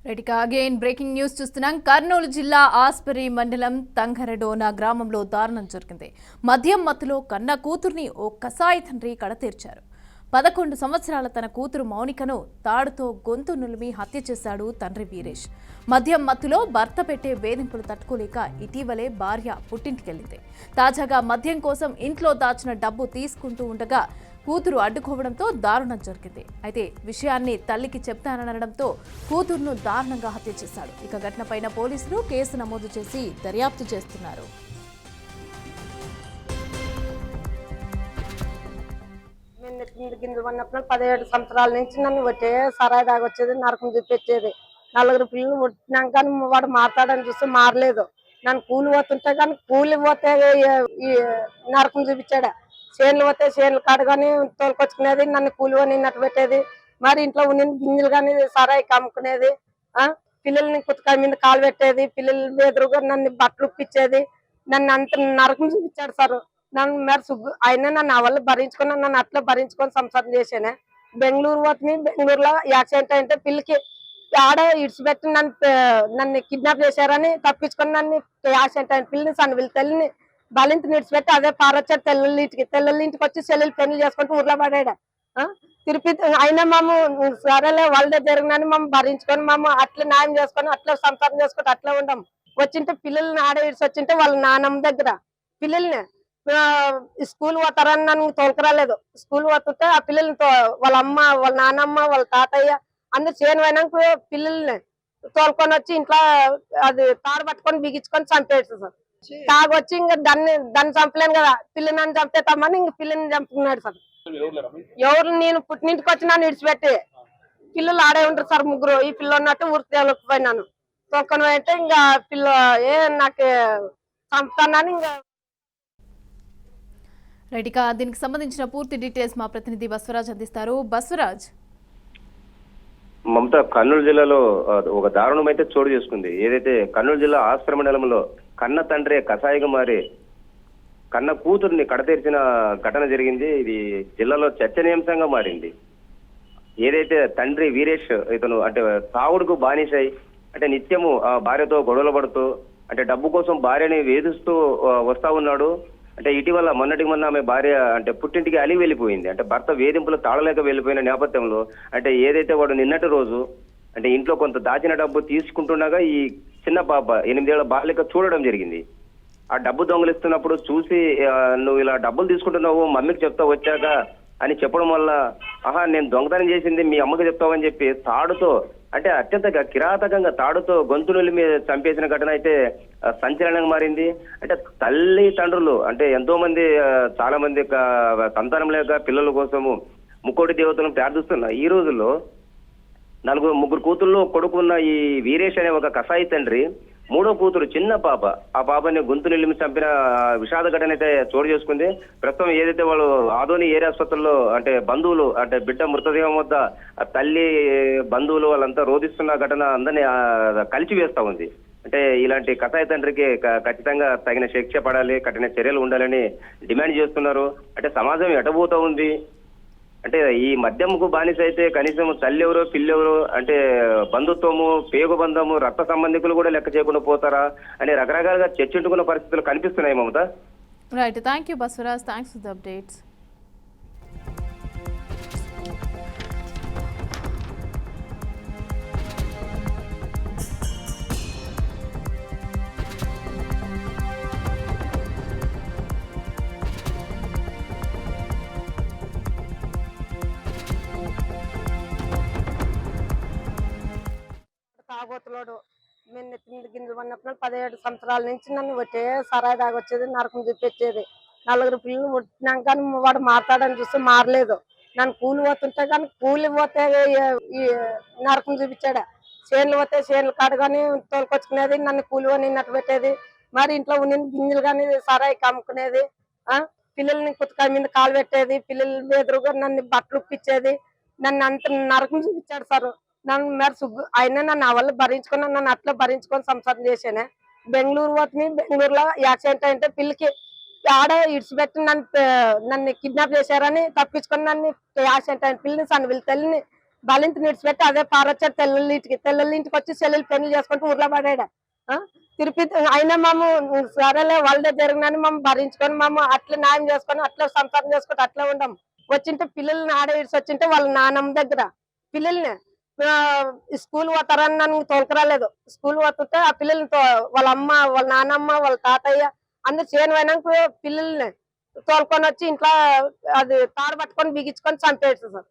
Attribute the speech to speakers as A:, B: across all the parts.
A: Right again breaking news చూస్తున్నాం. కర్నూలు జిల్లా ఆస్పరి మండలం తంగరడోన గ్రామంలో దారుణం జరిగింది. మద్యం మత్తులో కన్న కూతుర్ని ఓ కసాయి తండ్రి కడతీర్చారు. 11 సంవత్సరాల తన కూతురు మౌనికను తాడుతో గొంతు నులిమి హత్య చేశాడు తండ్రి వీరేష్. మద్యం మత్తులో భర్త పెట్టే వేధింపులు తట్టుకోలేక ఇటీవలే భార్య పుట్టింటికెళ్లింది. తాజాగా మద్యం కోసం ఇంట్లో దాచిన డబ్బు తీసుకుంటూ ఉండగా కూతురు అడ్డుకోవడంతో దారుణం జరిగింది. అయితే విషయాన్ని తల్లికి చెప్తాననడంతో కూతురును దారుణంగా హత్య చేశాడు. ఇక ఘటనపైన పోలీసులు కేసు నమోదు చేసి దర్యాప్తు చేస్తున్నారు.
B: గింజలు పడినప్పుడు 17 సంవత్సరాల నుంచి నన్ను వచ్చే సరాయి దాకా వచ్చేది, నరకం చూపించేది. 4 పిల్లలు పుట్టినాక వాడు మాట్లాడని చూస్తే మారలేదు. నన్ను కూలి పోతుంటే కానీ కూలి పోతే ఈ నరకం చూపించాడు. చేనులు పోతే చేనులు కాడగాని తోలుకొచ్చుకునేది, నన్ను కూలి నిన్నట్టు పెట్టేది. మరి ఇంట్లో ఉన్న గింజలు కానీ సరాయికి అమ్ముకునేది. పిల్లల్ని కుతకాయ మీద కాలు పెట్టేది, పిల్లల ఎదురుగా నన్ను బట్టలు ఉప్పించేది. నన్ను అంత నరకం చూపించాడు సార్. నన్ను మరి అయినా నన్ను అవల్ల భరించుకొని నన్ను అట్లా భరించుకొని సంసారం చేసానే. బెంగళూరు పోతుంది, బెంగళూరులో యాక్సిడెంట్ అయితే పిల్లకి ఆడ ఇడిచిపెట్టి నన్ను కిడ్నాప్ చేశారని తప్పించుకొని నన్ను యాక్సిడెంట్ అయిన పిల్లని వీళ్ళ తల్లిని బలింటి నిడిచిపెట్టి అదే పారొచ్చాడు తెల్లళ్ళింటికి వచ్చి చెల్లెలు పెళ్లి చేసుకుంటూ ఊర్లో పడాడు. తిరుపతి అయినా మేము సరేలే వాళ్ళదే జరిగినని మేము భరించుకొని మేము అట్లా న్యాయం చేసుకొని అట్లా సంసారం చేసుకుంటూ అట్లా ఉండం. వచ్చింటే పిల్లల్ని ఆడ ఇడిచి వచ్చింటే వాళ్ళ నాన్నమ్మ దగ్గర పిల్లల్ని స్కూల్ పోతారని నన్ను తోలుకురాలేదు. స్కూల్ పోతుంటే ఆ పిల్లల్ని వాళ్ళ అమ్మ, వాళ్ళ నాన్నమ్మ, వాళ్ళ తాతయ్య అందరు చేను పోయినాక పిల్లల్ని తోలుకొని వచ్చి ఇంట్లో అది తాడు పట్టుకొని బిగించుకొని చంపేస్తారు సార్. తాగొచ్చి ఇంకా దాన్ని చంపలేను కదా, పిల్లని నన్ను చంపేతామని ఇంక పిల్లని చంపుకున్నాడు సార్. ఎవరు నేను పుట్టినింటికి వచ్చి నన్ను విడిచిపెట్టి పిల్లలు ఆడే ఉంటారు సార్, ముగ్గురు. ఈ పిల్ల ఉన్నట్టు ఊరికి తేలిపోయినాను. తోలుకొని పోయింటే ఇంకా పిల్ల నాకు చంపుతానని ఇంకా
A: రైట్. ఇక దీనికి సంబంధించిన పూర్తి డీటెయిల్స్ మా ప్రతినిధి బస్వరాజ్ అందిస్తారు. బస్వరాజ్,
C: మమత, కర్నూలు జిల్లాలో ఒక దారుణం అయితే చోటు చేసుకుంది. ఏదైతే కర్నూలు జిల్లా ఆస్పరి మండలంలో కన్న తండ్రి కసాయిగా మారి కన్న కూతుర్ని కడతీర్చిన ఘటన జరిగింది. ఇది జిల్లాలో చర్చనీయాంశంగా మారింది. ఏదైతే తండ్రి వీరేష్ ఇతను అంటే తాగుడుకు బానిసై అంటే నిత్యము భార్యతో గొడవలు పడుతూ అంటే డబ్బు కోసం భార్యని వేధిస్తూ వస్తా ఉన్నాడు. అంటే ఇటీవల మొన్నటికి మొన్న ఆమె భార్య అంటే పుట్టింటికి అలిగి వెళ్ళిపోయింది. అంటే భర్త వేధింపులు తాళలేక వెళ్ళిపోయిన నేపథ్యంలో అంటే ఏదైతే వాడు నిన్నటి రోజు అంటే ఇంట్లో కొంత దాచిన డబ్బు తీసుకుంటుండగా ఈ చిన్న పాప 8 ఏళ్ల బాలిక చూడడం జరిగింది. ఆ డబ్బు దొంగలిస్తున్నప్పుడు చూసి నువ్వు ఇలా డబ్బులు తీసుకుంటున్నావు, మమ్మీకి చెప్తా వచ్చాక అని చెప్పడం వల్ల నేను దొంగతనం చేసింది మీ అమ్మకి చెప్తావని చెప్పి తాడుతో అంటే అత్యంత కిరాతకంగా తాడుతో గొంతులు మీద చంపేసిన ఘటన అయితే సంచలనంగా మారింది. అంటే తల్లి తండ్రులు అంటే ఎంతో మంది చాలా మంది సంతానం లేక పిల్లల కోసము ముక్కోటి దేవతలను ప్రార్థిస్తున్న ఈ రోజుల్లో ముగ్గురు కూతుళ్ళు కొడుకున్న ఈ వీరేష్ అనే ఒక కసాయి తండ్రి మూడో కూతురు చిన్న పాప, ఆ పాపని గొంతు నిలిమి చంపిన విషాద ఘటన అయితే చోటు చేసుకుంది. ప్రస్తుతం ఏదైతే వాళ్ళు ఆదోని ఏరియా ఆసుపత్రుల్లో అంటే బంధువులు అంటే బిడ్డ మృతదేహం వద్ద తల్లి బంధువులు వాళ్ళంతా రోధిస్తున్న ఘటన అందరినీ కలిసి వేస్తా ఉంది. అంటే ఇలాంటి కసాయి తండ్రికి ఖచ్చితంగా తగిన శిక్ష పడాలి, కఠిన చర్యలు ఉండాలని డిమాండ్ చేస్తున్నారు. అంటే సమాజం ఎటబోతా ఉంది అంటే ఈ మద్యంకు బానిస అయితే కనీసం తల్లి ఎవరో పిల్లెవరో అంటే బంధుత్వము, పేగు బంధము, రక్త సంబంధికులు కూడా లెక్క చేయకుండా పోతారా అని రకరకాలుగా చర్చించుకున్న పరిస్థితులు కనిపిస్తున్నాయి. Mamata,
A: right. Thank you Basavaraj, thanks for the updates.
B: తాగోతులోడు గింజలు పడినప్పుడు 17 సంవత్సరాల నుంచి నన్ను వచ్చే సరాయి దాకా వచ్చేది, నరకం చూపించేది. 4 పిల్లలు పుట్టినాక వాడు మాట్లాడని చూస్తే మారలేదు. నన్ను కూలి పోతుంటే కానీ కూలి పోతే ఈ నరకం చూపించాడు. చేనులు పోతే చేనులు కాడగాని తోలుకొచ్చుకునేది, నన్ను కూలి నిన్నట్టు పెట్టేది. మరి ఇంట్లో ఉన్న గింజలు కానీ సరాయికి అమ్ముకునేది. పిల్లల్ని కుతకాయ మీద కాలు పెట్టేది, పిల్లల ఎదురుగా నన్ను బట్టలు ఉప్పించేది. నన్ను అంత నరకం చూపించాడు సార్. నన్ను మరి అయినా నన్ను అవల్ల భరించుకొని నన్ను అట్లా భరించుకొని సంసారం చేసానే. బెంగళూరు పోతుంది, బెంగళూరులో యాక్సిడెంట్ అయితే పిల్లకి ఆడ ఇడిచిపెట్టి నన్ను కిడ్నాప్ చేశారని తప్పించుకొని నన్ను యాక్సిడెంట్ అయిన పిల్లని వీళ్ళ తల్లిని బాలింటి నిడిచిపెట్టి అదే పారొచ్చాడు తెల్లలింటికి వచ్చి సెల్లులు పెళ్లి చేసుకుంటూ ఊర్లో పడాడు. తిరుపతి అయినా మేము సరేలే వాళ్ళే జరిగినని మేము భరించుకొని మేము అట్లా న్యాయం చేసుకొని అట్లా సంసారం చేసుకుంటూ అట్లా ఉండం. వచ్చింటే పిల్లల్ని ఆడ ఇడిచి వచ్చింటే వాళ్ళ నాన్నమ్మ దగ్గర పిల్లల్ని స్కూల్ పోతారని నన్ను తోలుకురాలేదు. స్కూల్ పోతుంటే ఆ పిల్లల్ని వాళ్ళ అమ్మ వాళ్ళ నాన్నమ్మ వాళ్ళ తాతయ్య అందరు చేను పోయినాక పిల్లల్ని తోలుకొని వచ్చి ఇంట్లో అది తాడు పట్టుకొని బిగించుకొని చంపేస్తారు సార్.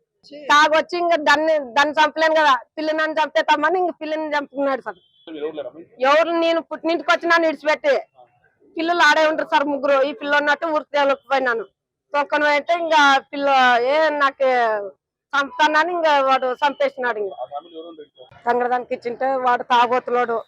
B: తాగొచ్చి ఇంకా దాన్ని చంపలేను కదా, పిల్లని చంపేతామని ఇంక పిల్లని చంపుకున్నాడు సార్. ఎవరు నేను పుట్టినింటికి వచ్చి నన్ను విడిచిపెట్టి పిల్లలు ఆడే ఉంటారు సార్ ముగ్గురు. ఈ పిల్ల ఉన్నట్టు ఊరికి తేలిపోయినాను. తొక్కను అయితే ఇంకా పిల్ల నాకు చంపుతానని ఇంకా వాడు చంపేసినాడు. ఇంకా సంగ్రదానికి ఇచ్చింటే వాడు తాగోతులోడు.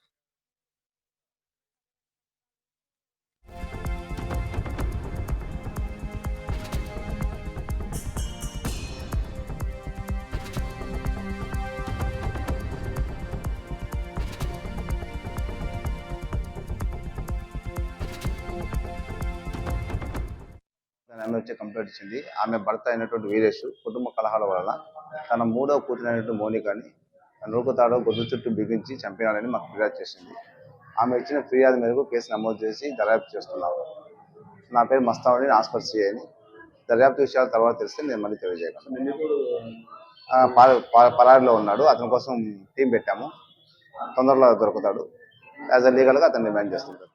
D: ఆమె వచ్చి కంప్లైంట్ ఇచ్చింది. ఆమె భర్త అయినటువంటి వీరేష్ కుటుంబ కలహాల వలన తన 3వ కూతురు అయినటువంటి మోనికాని నూకుతాడు గొంతు చుట్టూ బిగించి చంపినాడని మాకు ఫిర్యాదు చేసింది. ఆమె ఇచ్చిన ఫిర్యాదు మేరకు కేసు నమోదు చేసి దర్యాప్తు చేస్తున్నాము. నా పేరు మస్తావని, ఆస్పర్ సిఐ అని. దర్యాప్తు విషయాల తర్వాత తెలిస్తే నేను మళ్ళీ తెలియజేయగలను. పరారిలో ఉన్నాడు. అతని కోసం టీం పెట్టాము. తొందరలో దొరుకుతాడు. యాజ్ అ లీగల్గా అతను డిమాండ్ చేస్తుంటాడు.